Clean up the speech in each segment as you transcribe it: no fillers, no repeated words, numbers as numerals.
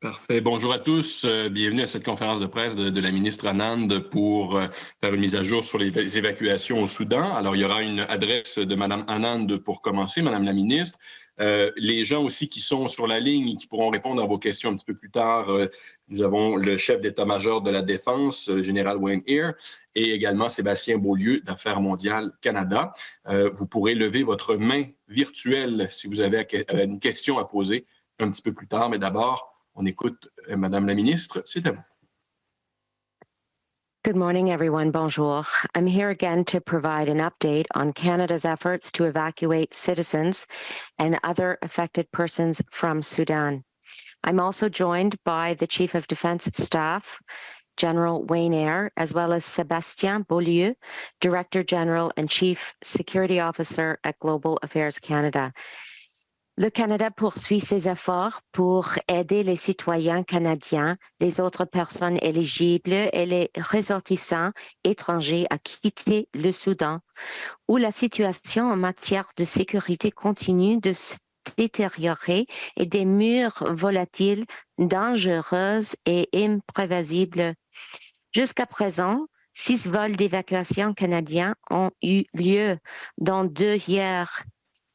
Parfait. Bonjour à tous. Bienvenue à cette conférence de presse de la ministre Anand pour faire une mise à jour sur les évacuations au Soudan. Alors, il y aura une adresse de Mme Anand pour commencer, Mme la ministre. Les gens aussi qui sont sur la ligne et qui pourront répondre à vos questions un petit peu plus tard, nous avons le chef d'état-major de la Défense, General Wayne Eyre, et également Sébastien Beaulieu d'Affaires mondiales Canada. Vous pourrez lever votre main virtuelle si vous avez une question à poser un petit peu plus tard, mais d'abord, on écoute Madame la ministre, c'est à vous. Good morning, everyone. Bonjour. I'm here again to provide an update on Canada's efforts to evacuate citizens and other affected persons from Sudan. I'm also joined by the Chief of Defence Staff, General Wayne Eyre, as well as Sébastien Beaulieu, Director General and Chief Security Officer at Global Affairs Canada. Le Canada poursuit ses efforts pour aider les citoyens canadiens, les autres personnes éligibles et les ressortissants étrangers à quitter le Soudan, où la situation en matière de sécurité continue de se détériorer et des murs volatiles, dangereuses et imprévisibles. Jusqu'à présent, 6 vols d'évacuation canadiens ont eu lieu, dont 2 hier.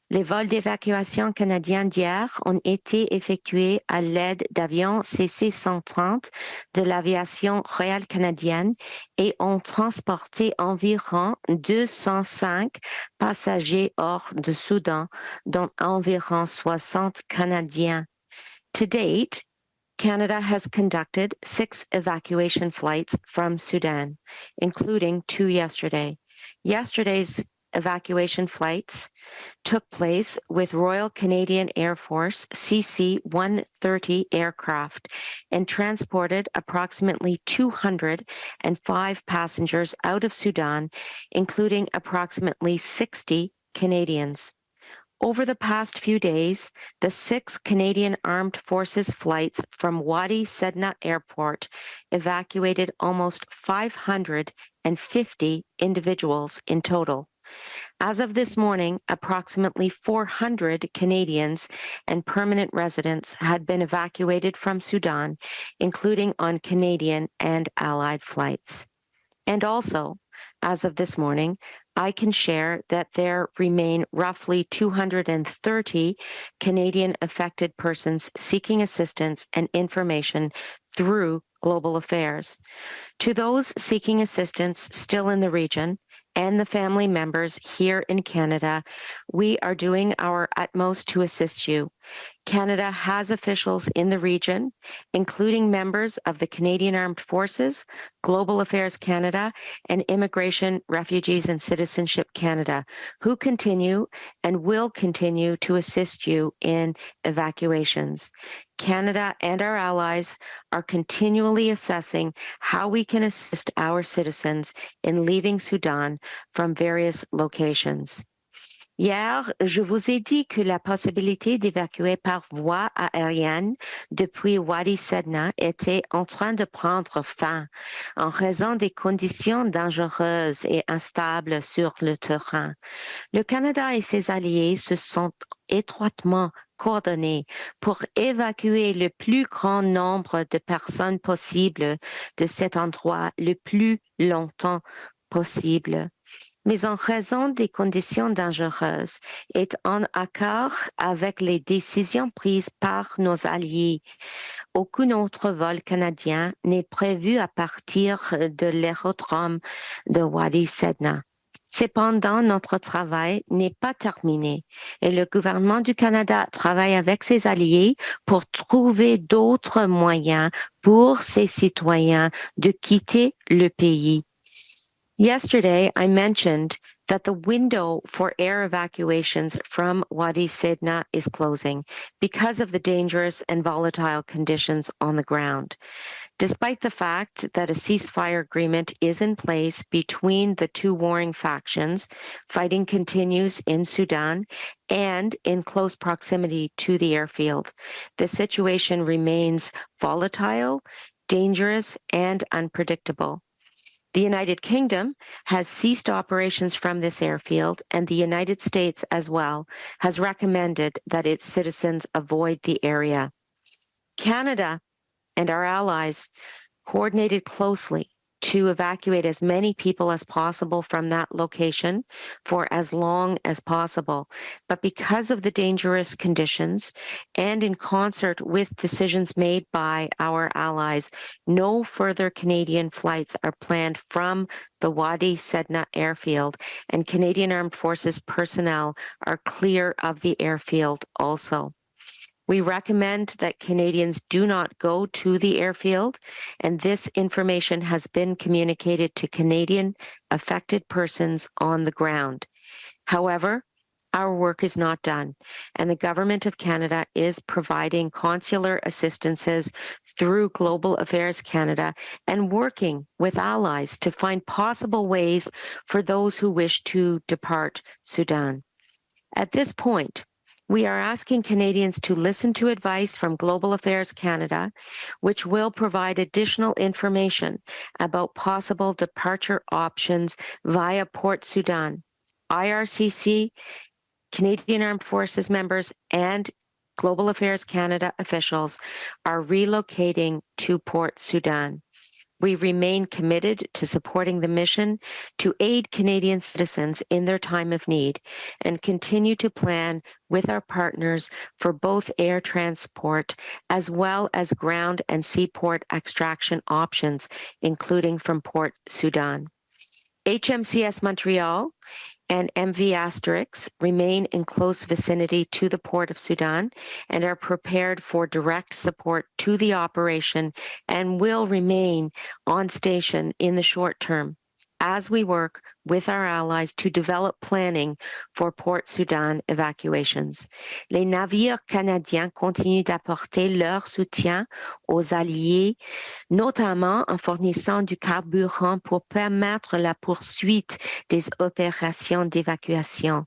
Les vols d'évacuation canadiens d'hier ont été effectués à l'aide d'avions CC-130 de l'aviation royale canadienne et ont transporté environ 205 passagers hors de Soudan, dont environ 60 Canadiens. To date, Canada has conducted 6 evacuation flights from Sudan, including 2 yesterday. Yesterday's evacuation flights took place with Royal Canadian Air Force CC-130 aircraft and transported approximately 205 passengers out of Sudan, including approximately 60 Canadians. Over the past few days, the 6 Canadian Armed Forces flights from Wadi Sedna Airport evacuated almost 550 individuals in total. As of this morning, approximately 400 Canadians and permanent residents had been evacuated from Sudan, including on Canadian and Allied flights. And also, as of this morning, I can share that there remain roughly 230 Canadian affected persons seeking assistance and information through Global Affairs. To those seeking assistance still in the region, and the family members here in Canada, we are doing our utmost to assist you. Canada has officials in the region, including members of the Canadian Armed Forces, Global Affairs Canada, and Immigration, Refugees and Citizenship Canada, who continue and will continue to assist you in evacuations. Canada and our allies are continually assessing how we can assist our citizens in leaving Sudan from various locations. Hier, je vous ai dit que la possibilité d'évacuer par voie aérienne depuis Wadi Sedna était en train de prendre fin en raison des conditions dangereuses et instables sur le terrain. Le Canada et ses alliés se sont étroitement coordonnés pour évacuer le plus grand nombre de personnes possible de cet endroit le plus longtemps possible. Mais en raison des conditions dangereuses et en accord avec les décisions prises par nos alliés, aucun autre vol canadien n'est prévu à partir de l'aérodrome de Wadi Sedna. Cependant, notre travail n'est pas terminé et le gouvernement du Canada travaille avec ses alliés pour trouver d'autres moyens pour ses citoyens de quitter le pays. Yesterday, I mentioned that the window for air evacuations from Wadi Sedna is closing because of the dangerous and volatile conditions on the ground. Despite the fact that a ceasefire agreement is in place between the two warring factions, fighting continues in Sudan and in close proximity to the airfield. The situation remains volatile, dangerous, and unpredictable. The United Kingdom has ceased operations from this airfield, and the United States as well has recommended that its citizens avoid the area. Canada and our allies coordinated closely to evacuate as many people as possible from that location for as long as possible. But because of the dangerous conditions and in concert with decisions made by our allies, no further Canadian flights are planned from the Wadi Sedna airfield, and Canadian Armed Forces personnel are clear of the airfield also. We recommend that Canadians do not go to the airfield, and this information has been communicated to Canadian affected persons on the ground. However, our work is not done, and the Government of Canada is providing consular assistances through Global Affairs Canada and working with allies to find possible ways for those who wish to depart Sudan. At this point, we are asking Canadians to listen to advice from Global Affairs Canada, which will provide additional information about possible departure options via Port Sudan. IRCC, Canadian Armed Forces members, and Global Affairs Canada officials are relocating to Port Sudan. We remain committed to supporting the mission to aid Canadian citizens in their time of need and continue to plan with our partners for both air transport as well as ground and seaport extraction options, including from Port Sudan. HMCS Montreal and MV Asterix remain in close vicinity to the Port of Sudan and are prepared for direct support to the operation and will remain on station in the short term as we work with our allies to develop planning for Port Sudan evacuations. Les navires canadiens continuent d'apporter leur soutien aux alliés, notamment en fournissant du carburant pour permettre la poursuite des opérations d'évacuation.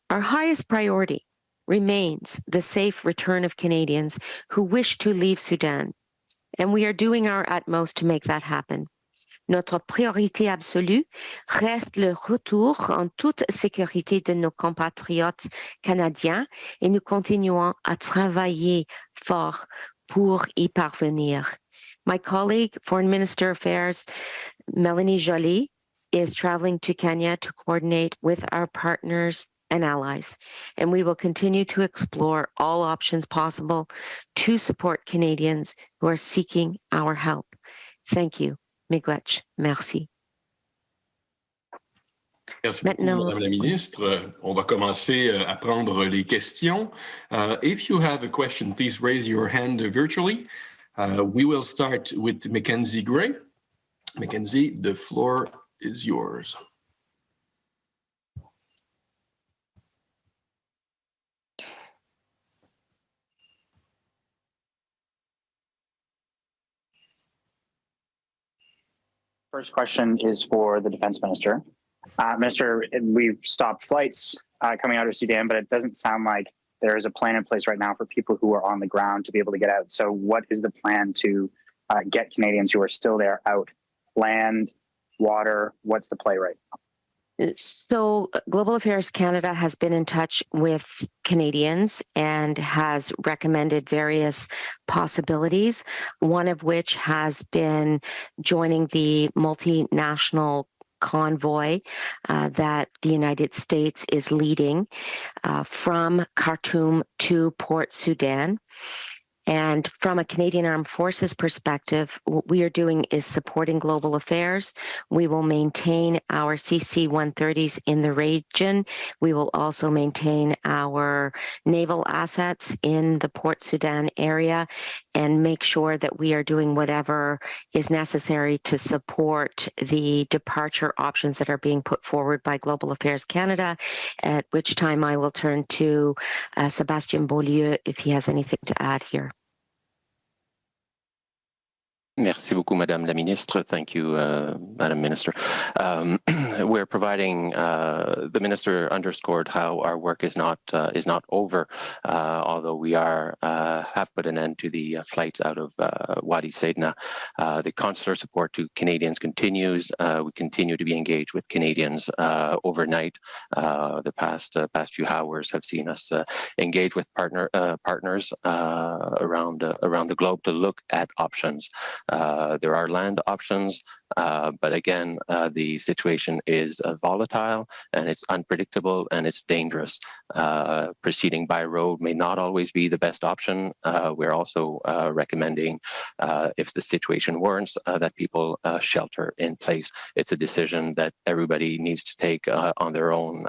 Our highest priority remains the safe return of Canadians who wish to leave Sudan, and we are doing our utmost to make that happen. Notre priorité absolue reste le retour en toute sécurité de nos compatriotes canadiens et nous continuons à travailler fort pour y parvenir. My colleague, Foreign Minister Affairs, Melanie Joly, is traveling to Kenya to coordinate with our partners and allies, and we will continue to explore all options possible to support Canadians who are seeking our help. Thank you. Miigwech. Merci. Merci beaucoup, Madame la Ministre. On va commencer à prendre les questions. If you have a question, please raise your hand virtually. We will start with Mackenzie Gray. Mackenzie, the floor is yours. First question is for the Defense Minister. Minister, we've stopped flights coming out of Sudan, but it doesn't sound like there is a plan in place right now for people who are on the ground to be able to get out. So what is the plan to get Canadians who are still there out? Land, water, what's the play right now? So Global Affairs Canada has been in touch with Canadians and has recommended various possibilities, one of which has been joining the multinational convoy that the United States is leading from Khartoum to Port Sudan. And from a Canadian Armed Forces perspective, what we are doing is supporting global affairs. We will maintain our CC-130s in the region. We will also maintain our naval assets in the Port Sudan area and make sure that we are doing whatever is necessary to support the departure options that are being put forward by Global Affairs Canada, at which time I will turn to Sébastien Beaulieu if he has anything to add here. Merci beaucoup, Madame la Ministre. Thank you, Madam Minister. we're providing. The minister underscored how our work is not over, although we have put an end to the flights out of Wadi Sedna. The consular support to Canadians continues. We continue to be engaged with Canadians overnight. The past few hours have seen us engage with partners around the globe to look at options. There are land options, but again, the situation is volatile and it's unpredictable and it's dangerous. Proceeding by road may not always be the best option. We're also recommending, if the situation warrants, that people shelter in place. It's a decision that everybody needs to take on their own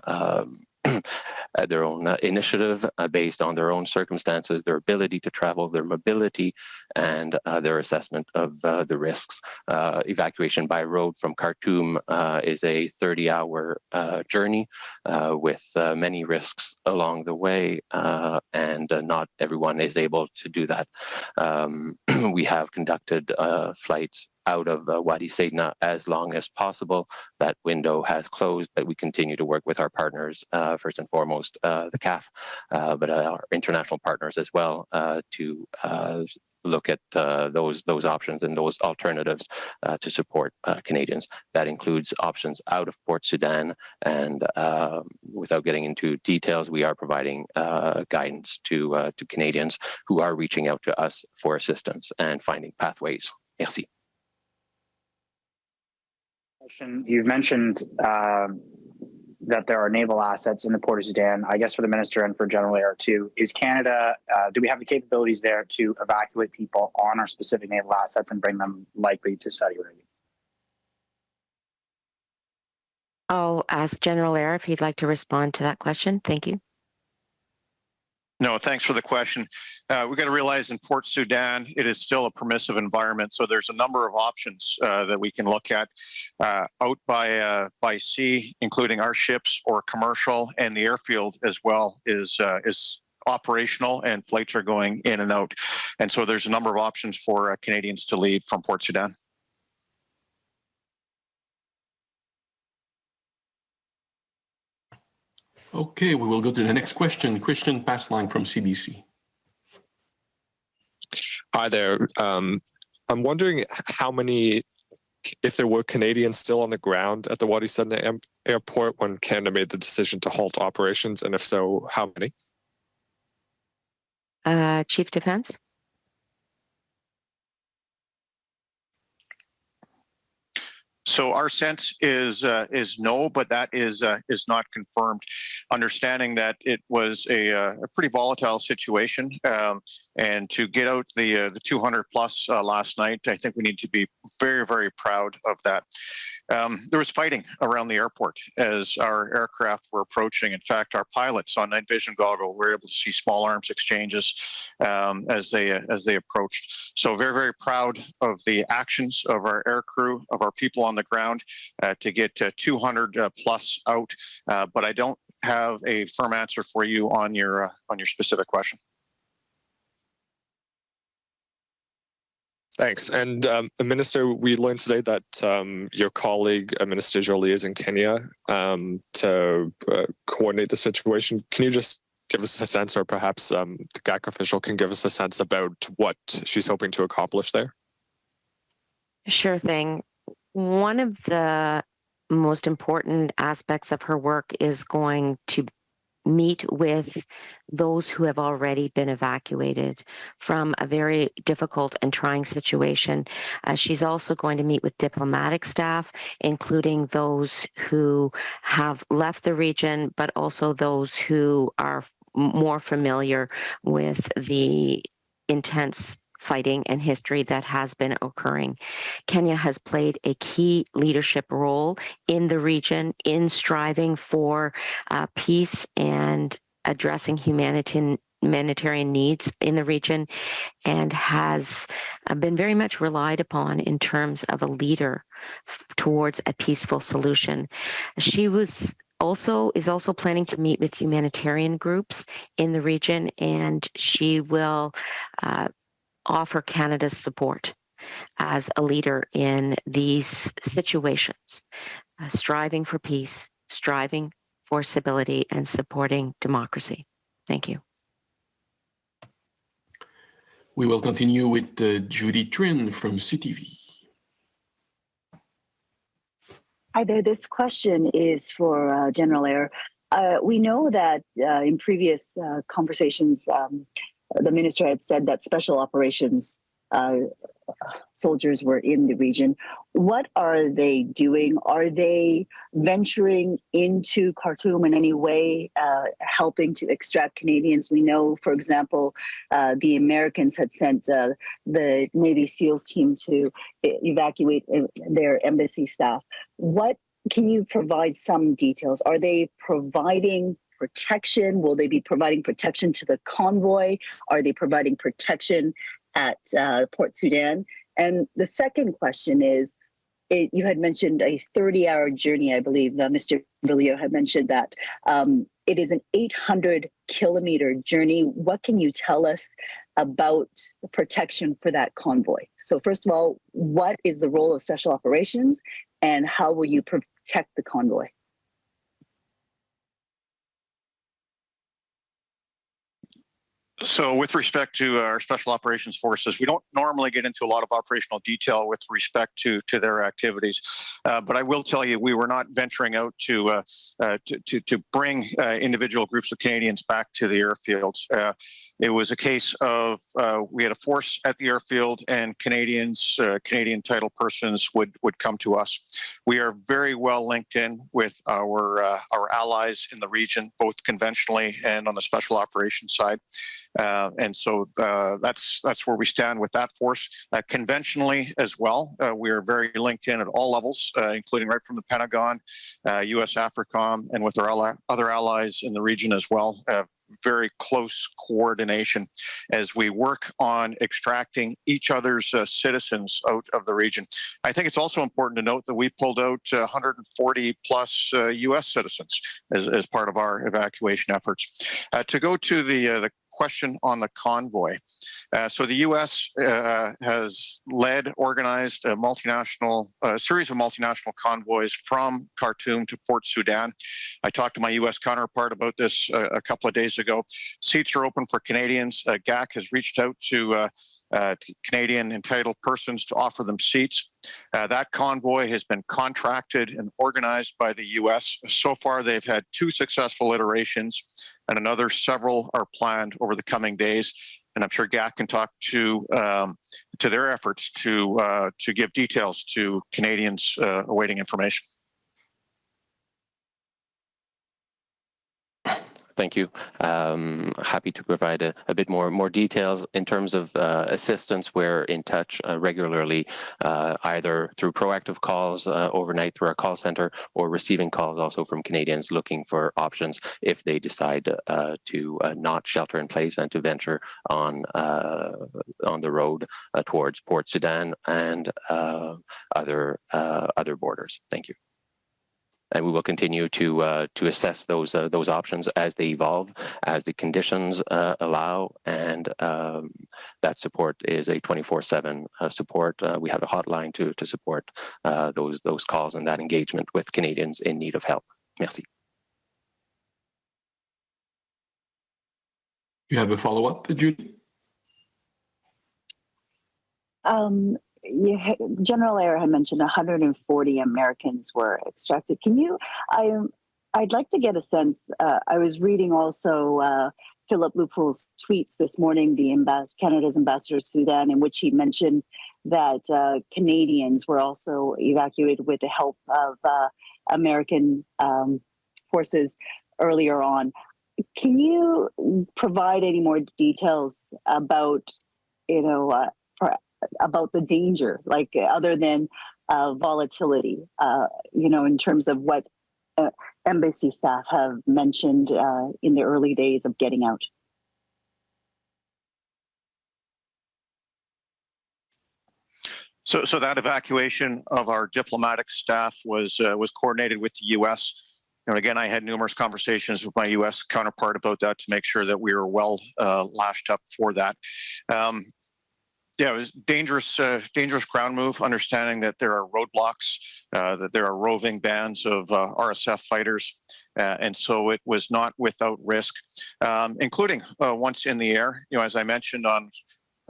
initiative, based on their own circumstances, their ability to travel, their mobility, and their assessment of the risks. Evacuation by road from Khartoum is a 30-hour journey with many risks along the way, and not everyone is able to do that. We have conducted flights out of Wadi Sedna as long as possible. That window has closed, but we continue to work with our partners, first and foremost the CAF, but our international partners as well, to look at those options and those alternatives to support Canadians. That includes options out of Port Sudan, and without getting into details, we are providing guidance to Canadians who are reaching out to us for assistance and finding pathways. Merci. You've mentioned that there are naval assets in the Port of Sudan. I guess for the minister and for General Wayne Eyre too, is Canada, do we have the capabilities there to evacuate people on our specific naval assets and bring them likely to Saudi Arabia? I'll ask General Eyre if he'd like to respond to that question. Thank you. No, thanks for the question. We've got to realize in Port Sudan, it is still a permissive environment. So there's a number of options that we can look at out by sea, including our ships or commercial, and the airfield as well is operational, and flights are going in and out. And so there's a number of options for Canadians to leave from Port Sudan. Okay, we will go to the next question. Christian Passline from CBC. Hi there. I'm wondering how many, if there were Canadians still on the ground at the Wadi Sedna airport when Canada made the decision to halt operations, and if so, how many? Chief Defense. So our sense is no, but that is not confirmed. Understanding that it was a pretty volatile situation, and to get out the 200 plus last night, I think we need to be very, very proud of that. There was fighting around the airport as our aircraft were approaching. In fact, our pilots on night vision goggle were able to see small arms exchanges as they approached. So very, very proud of the actions of our air crew, of our people on the ground to get 200 plus out. But I don't have a firm answer for you on your specific question. Thanks. And Minister, we learned today that your colleague, Minister Jolie, is in Kenya to coordinate the situation. Can you just give us a sense, or perhaps the GAC official can give us a sense about what she's hoping to accomplish there? Sure thing. One of the most important aspects of her work is going to meet with those who have already been evacuated from a very difficult and trying situation. She's also going to meet with diplomatic staff, including those who have left the region, but also those who are more familiar with the intense fighting and history that has been occurring. Kenya has played a key leadership role in the region in striving for peace and addressing humanitarian needs in the region, and has been very much relied upon in terms of a leader towards a peaceful solution. She is also planning to meet with humanitarian groups in the region, and she will offer Canada's support as a leader in these situations. striving for peace, striving for stability, and supporting democracy. Thank you. We will continue with Judy Trin from CTV. Hi there. This question is for General Eyre. We know that in previous conversations, the minister had said that special operations soldiers were in the region. What are they doing? Are they venturing into Khartoum in any way, helping to extract Canadians? We know, for example, the Americans had sent the Navy SEALs team to evacuate their embassy staff. What can you provide some details? Are they providing protection? Will they be providing protection to the convoy? Are they providing protection at Port Sudan? And the second question is, you had mentioned a 30-hour journey, I believe. Mr. Beaulieu had mentioned that. It is an 800-kilometer journey. What can you tell us about protection for that convoy? So first of all, what is the role of special operations, and how will you protect the convoy? So with respect to our special operations forces, we don't normally get into a lot of operational detail with respect to their activities. But I will tell you, we were not venturing out to bring individual groups of Canadians back to the airfields. It was a case of we had a force at the airfield, and Canadians, Canadian title persons would come to us. We are very well linked in with our allies in the region, both conventionally and on the special operations side. And so that's where we stand with that force. Conventionally as well, we are very linked in at all levels, including right from the Pentagon, U.S. AFRICOM, and with our other allies in the region as well. Very close coordination as we work on extracting each other's citizens out of the region. I think it's also important to note that we pulled out 140 plus U.S. citizens as part of our evacuation efforts. To go to the question on the convoy. So the U.S. has organized a series of multinational convoys from Khartoum to Port Sudan. I talked to my U.S. counterpart about this a couple of days ago. Seats are open for Canadians. GAC has reached out to Canadian entitled persons to offer them seats. That convoy has been contracted and organized by the U.S. So far, they've had 2 successful iterations, and another several are planned over the coming days. And I'm sure GAC can talk to their efforts to give details to Canadians awaiting information. Thank you. Happy to provide a bit more details in terms of assistance. We're in touch regularly, either through proactive calls overnight through our call center, or receiving calls also from Canadians looking for options if they decide to not shelter in place and to venture on the road towards Port Sudan and other borders. Thank you. And we will continue to assess those options as they evolve, as the conditions allow, and that support is a 24/7 support. We have a hotline to support those calls and that engagement with Canadians in need of help. Merci. You have a follow-up, Judy? General Eyre had mentioned 140 Americans were extracted. I'd like to get a sense. I was reading also Philip Lupul's tweets this morning, Canada's ambassador to Sudan, in which he mentioned that Canadians were also evacuated with the help of American forces earlier on. Can you provide any more details about, about the danger, like other than volatility, in terms of what embassy staff have mentioned in the early days of getting out? So that evacuation of our diplomatic staff was coordinated with the U.S. And again, I had numerous conversations with my U.S. counterpart about that to make sure that we were well lashed up for that. Yeah, it was dangerous ground move, understanding that there are roadblocks, that there are roving bands of RSF fighters, and so it was not without risk, including once in the air. As I mentioned on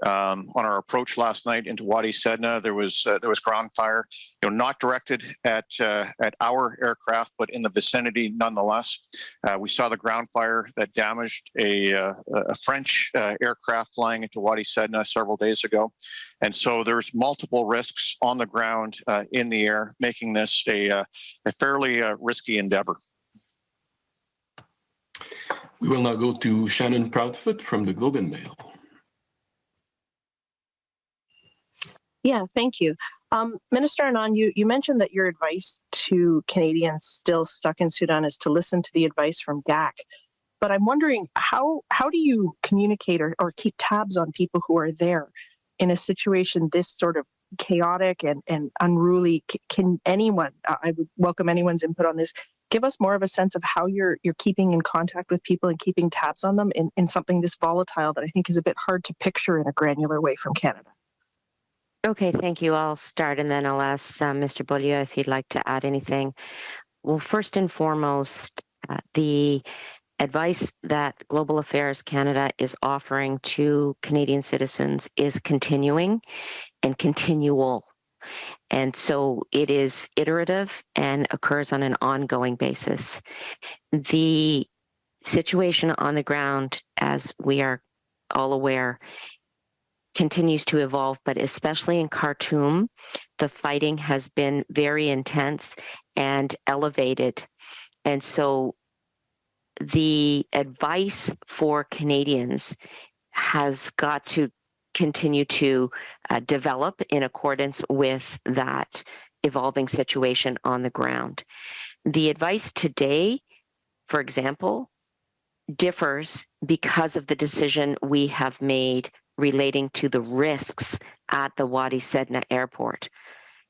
our approach last night into Wadi Sedna, there was ground fire, not directed at our aircraft, but in the vicinity nonetheless. We saw the ground fire that damaged a French aircraft flying into Wadi Sedna several days ago, and so there's multiple risks on the ground, in the air, making this a fairly risky endeavor. We will now go to Shannon Proudfoot from the Globe and Mail. Yeah, thank you. Minister Anand, you mentioned that your advice to Canadians still stuck in Sudan is to listen to the advice from GAC. But I'm wondering, how do you communicate or keep tabs on people who are there in a situation this sort of chaotic and unruly? Can anyone, I would welcome anyone's input on this, give us more of a sense of how you're keeping in contact with people and keeping tabs on them in something this volatile that I think is a bit hard to picture in a granular way from Canada? Okay, thank you. I'll start and then I'll ask Mr. Beaulieu if he'd like to add anything. Well, first and foremost, the advice that Global Affairs Canada is offering to Canadian citizens is continuing and continual. And so it is iterative and occurs on an ongoing basis. The situation on the ground, as we are all aware, continues to evolve, but especially in Khartoum, the fighting has been very intense and elevated. And so the advice for Canadians has got to continue to develop in accordance with that evolving situation on the ground. The advice today, for example, differs because of the decision we have made relating to the risks at the Wadi Sedna airport.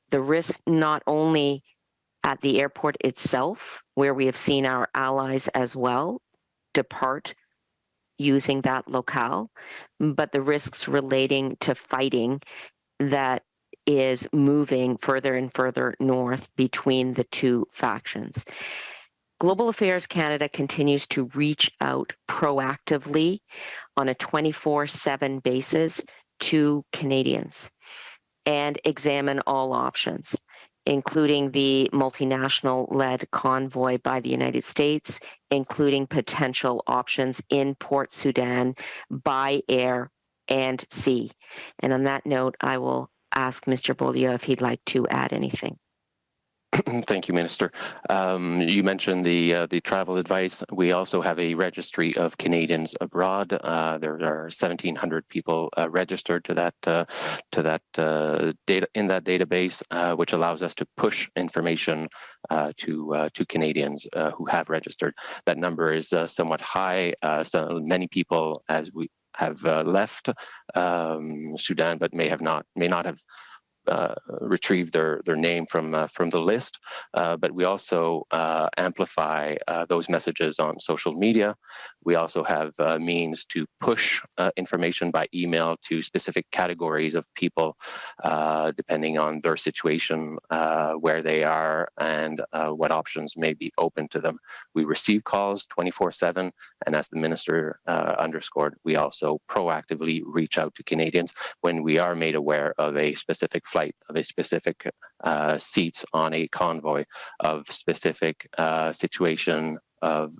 The risk not only at the airport itself, where we have seen our allies as well depart using that locale, but the risks relating to fighting that is moving further and further north between the two factions. Global Affairs Canada continues to reach out proactively on a 24/7 basis to Canadians and examine all options, including the multinational-led convoy by the United States, including potential options in Port Sudan by air and sea. And on that note, I will ask Mr. Beaulieu if he'd like to add anything. Thank you, Minister. You mentioned the travel advice. We also have a registry of Canadians abroad. There are 1,700 people registered to that data in that database, which allows us to push information to Canadians who have registered. That number is somewhat high. So many people, as we have left Sudan, but may not have retrieve their name from the list, but we also amplify those messages on social media. We also have means to push information by email to specific categories of people, depending on their situation, where they are, and what options may be open to them. We receive calls 24/7, and as the Minister underscored, we also proactively reach out to Canadians when we are made aware of a specific flight, of a specific seats on a convoy, of specific situation of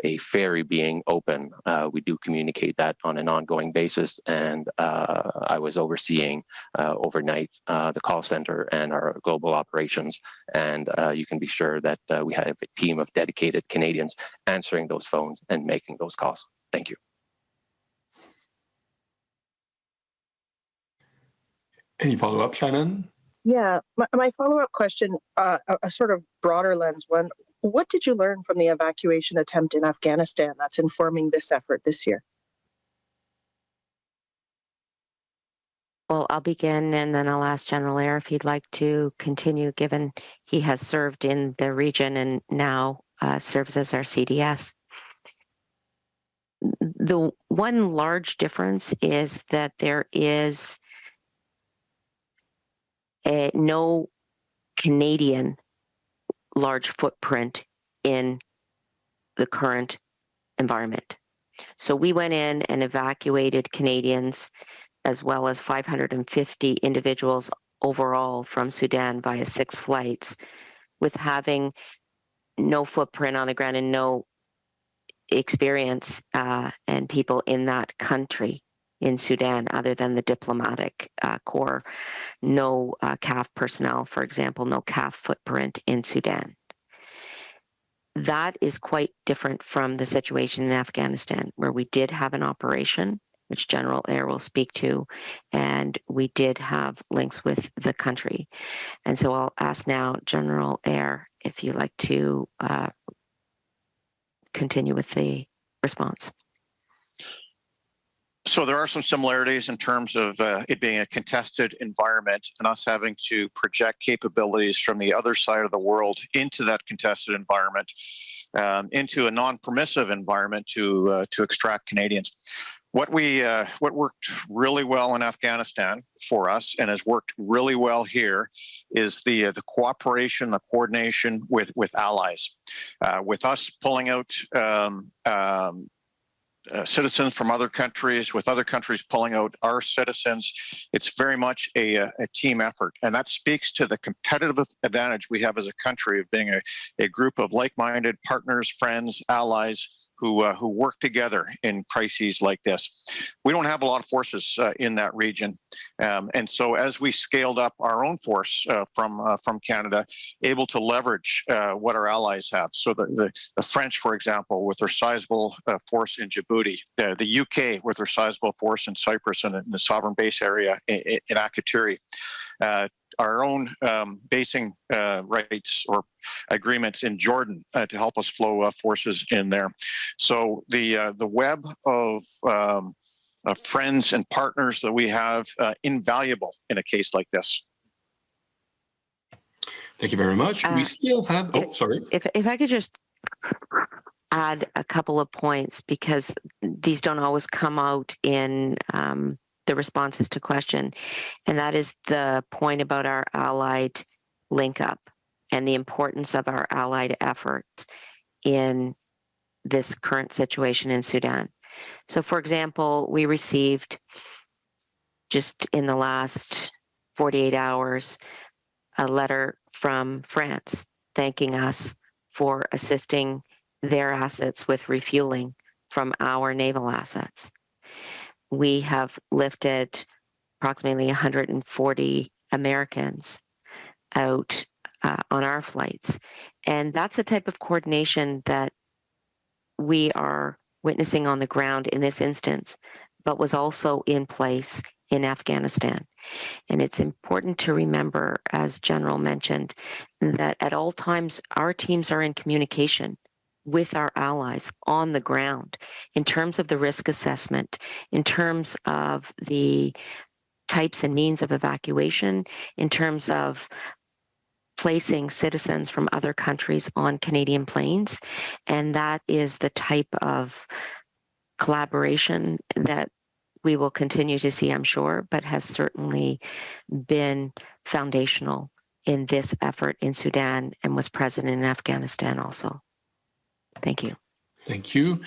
a ferry being open. We do communicate that on an ongoing basis, and I was overseeing overnight the call center and our global operations, and you can be sure that we have a team of dedicated Canadians answering those phones and making those calls. Thank you. Any follow-up, Shannon? Yeah, my follow-up question, a sort of broader lens one. What did you learn from the evacuation attempt in Afghanistan that's informing this effort this year? Well, I'll begin and then I'll ask General Eyre if he'd like to continue, given he has served in the region and now serves as our CDS. The one large difference is that there is no Canadian large footprint in the current environment. So we went in and evacuated Canadians as well as 550 individuals overall from Sudan via 6 flights, with having no footprint on the ground and no experience and people in that country in Sudan other than the diplomatic corps. No CAF personnel, for example, no CAF footprint in Sudan. That is quite different from the situation in Afghanistan, where we did have an operation, which General Eyre will speak to, and we did have links with the country. And so I'll ask now General Eyre if you'd like to continue with the response. So there are some similarities in terms of it being a contested environment and us having to project capabilities from the other side of the world into that contested environment, into a non-permissive environment to extract Canadians. What worked really well in Afghanistan for us and has worked really well here is the cooperation, the coordination with allies. With us pulling out citizens from other countries, with other countries pulling out our citizens, it's very much a team effort. And that speaks to the competitive advantage we have as a country of being a group of like-minded partners, friends, allies, who work together in crises like this. We don't have a lot of forces in that region. And so as we scaled up our own force from Canada, able to leverage what our allies have. So the French, for example, with their sizable force in Djibouti, the UK with their sizable force in Cyprus and in the sovereign base area in Akrotiri, our own basing rights or agreements in Jordan to help us flow forces in there. So the web of friends and partners that we have, invaluable in a case like this. Thank you very much. We still have, sorry. If I could just add a couple of points, because these don't always come out in the responses to question, and that is the point about our allied link up and the importance of our allied efforts in this current situation in Sudan. So, for example, we received just in the last 48 hours a letter from France thanking us for assisting their assets with refueling from our naval assets. We have lifted approximately 140 Americans out on our flights. And that's the type of coordination that we are witnessing on the ground in this instance, but was also in place in Afghanistan. And it's important to remember, as General mentioned, that at all times our teams are in communication with our allies on the ground in terms of the risk assessment, in terms of the types and means of evacuation, in terms of placing citizens from other countries on Canadian planes. And that is the type of collaboration that we will continue to see, I'm sure, but has certainly been foundational in this effort in Sudan and was present in Afghanistan also. Thank you. Thank you.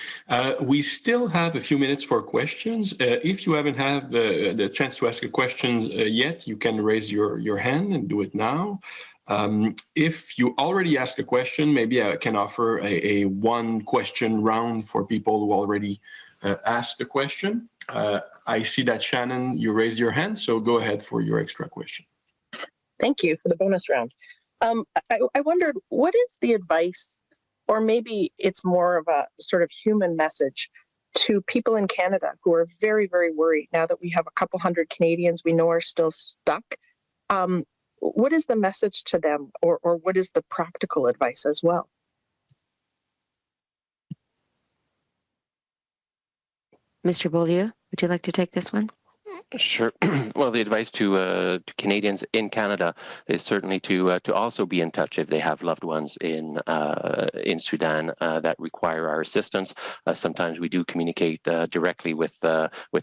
We still have a few minutes for questions. If you haven't had the chance to ask a question yet, you can raise your hand and do it now. If you already asked a question, maybe I can offer a one question round for people who already asked a question. I see that, Shannon, you raised your hand, so go ahead for your extra question. Thank you for the bonus round. I wondered, what is the advice, or maybe it's more of a sort of human message to people in Canada who are very, very worried now that we have a couple hundred Canadians we know are still stuck? What is the message to them, or what is the practical advice as well? Mr. Beaulieu, would you like to take this one? Sure. Well, the advice to Canadians in Canada is certainly to also be in touch if they have loved ones in Sudan that require our assistance. Sometimes we do communicate directly with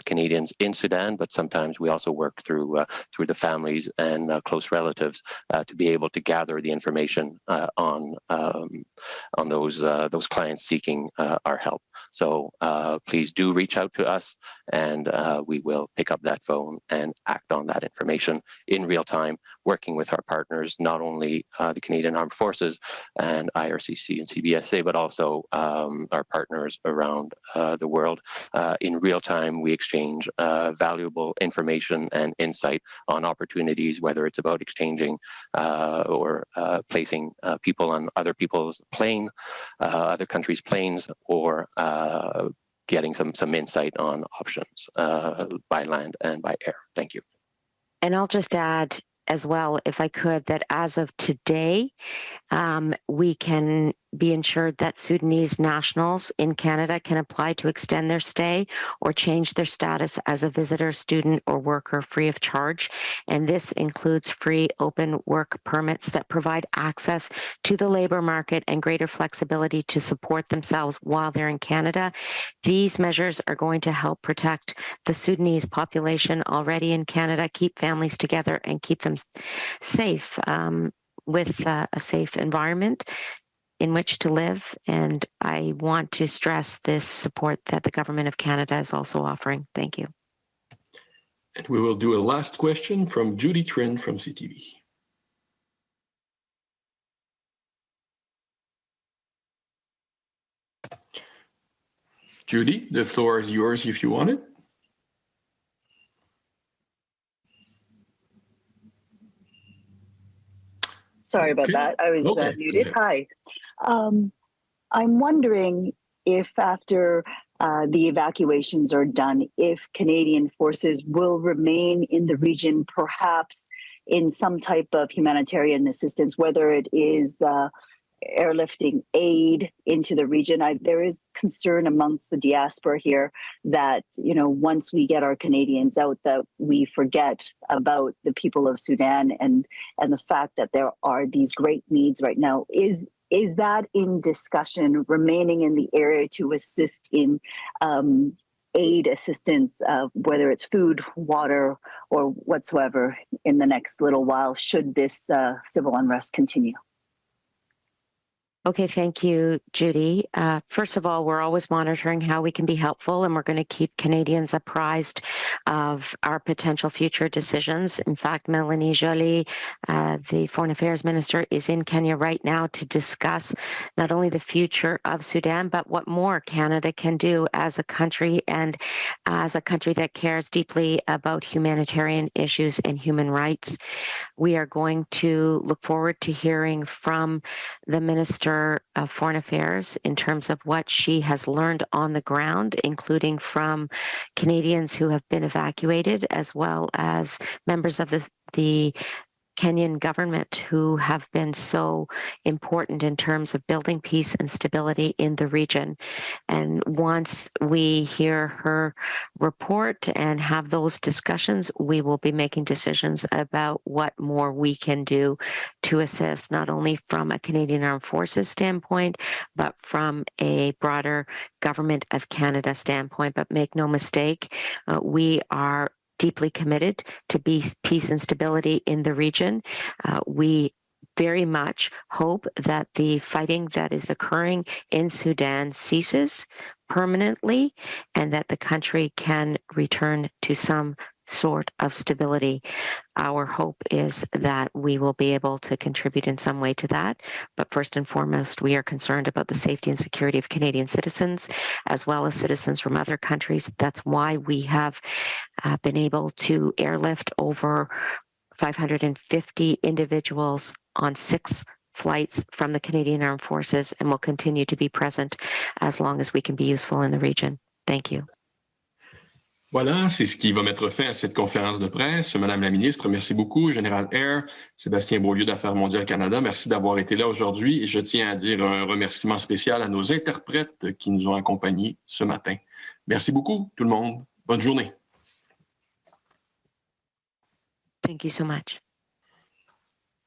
Canadians in Sudan, but sometimes we also work through the families and close relatives to be able to gather the information on those clients seeking our help. So please do reach out to us, and we will pick up that phone and act on that information in real time, working with our partners, not only the Canadian Armed Forces and IRCC and CBSA, but also our partners around the world. In real time, we exchange valuable information and insight on opportunities, whether it's about exchanging or placing people on other people's plane, other countries' planes, or getting some insight on options by land and by air. Thank you. And I'll just add as well, if I could, that as of today, we can be ensured that Sudanese nationals in Canada can apply to extend their stay or change their status as a visitor, student, or worker free of charge. And this includes free open work permits that provide access to the labor market and greater flexibility to support themselves while they're in Canada. These measures are going to help protect the Sudanese population already in Canada, keep families together, and keep them safe with a safe environment in which to live. And I want to stress this support that the Government of Canada is also offering. Thank you. And we will do a last question from Judy Trin from CTV. Judy, the floor is yours if you want it. Sorry about that. I was muted. Hi. I'm wondering if after the evacuations are done, if Canadian forces will remain in the region, perhaps in some type of humanitarian assistance, whether it is airlifting aid into the region. There is concern amongst the diaspora here that, you know, once we get our Canadians out, that we forget about the people of Sudan and the fact that there are these great needs right now. Is that in discussion, remaining in the area to assist in aid assistance, whether it's food, water, or whatsoever in the next little while, should this civil unrest continue? Okay, thank you, Judy. First of all, we're always monitoring how we can be helpful, and we're going to keep Canadians apprised of our potential future decisions. In fact, Melanie Joly, the Foreign Affairs Minister, is in Kenya right now to discuss not only the future of Sudan, but what more Canada can do as a country and as a country that cares deeply about humanitarian issues and human rights. We are going to look forward to hearing from the Minister of Foreign Affairs in terms of what she has learned on the ground, including from Canadians who have been evacuated, as well as members of the Kenyan government who have been so important in terms of building peace and stability in the region. And once we hear her report and have those discussions, we will be making decisions about what more we can do to assist, not only from a Canadian Armed Forces standpoint, but from a broader Government of Canada standpoint. But make no mistake, we are deeply committed to peace and stability in the region. We very much hope that the fighting that is occurring in Sudan ceases permanently and that the country can return to some sort of stability. Our hope is that we will be able to contribute in some way to that. But first and foremost, we are concerned about the safety and security of Canadian citizens, as well as citizens from other countries. That's why we have been able to airlift over 550 individuals on 6 flights from the Canadian Armed Forces, and will continue to be present as long as we can be useful in the region. Thank you. Voilà, c'est ce qui va mettre fin à cette conférence de presse. Madame la ministre, merci beaucoup. Général Eyre, Sébastien Beaulieu d'Affaires mondiales Canada, merci d'avoir été là aujourd'hui. Et je tiens à dire un remerciement spécial à nos interprètes qui nous ont accompagnés ce matin. Merci beaucoup, tout le monde. Bonne journée. Thank you so much.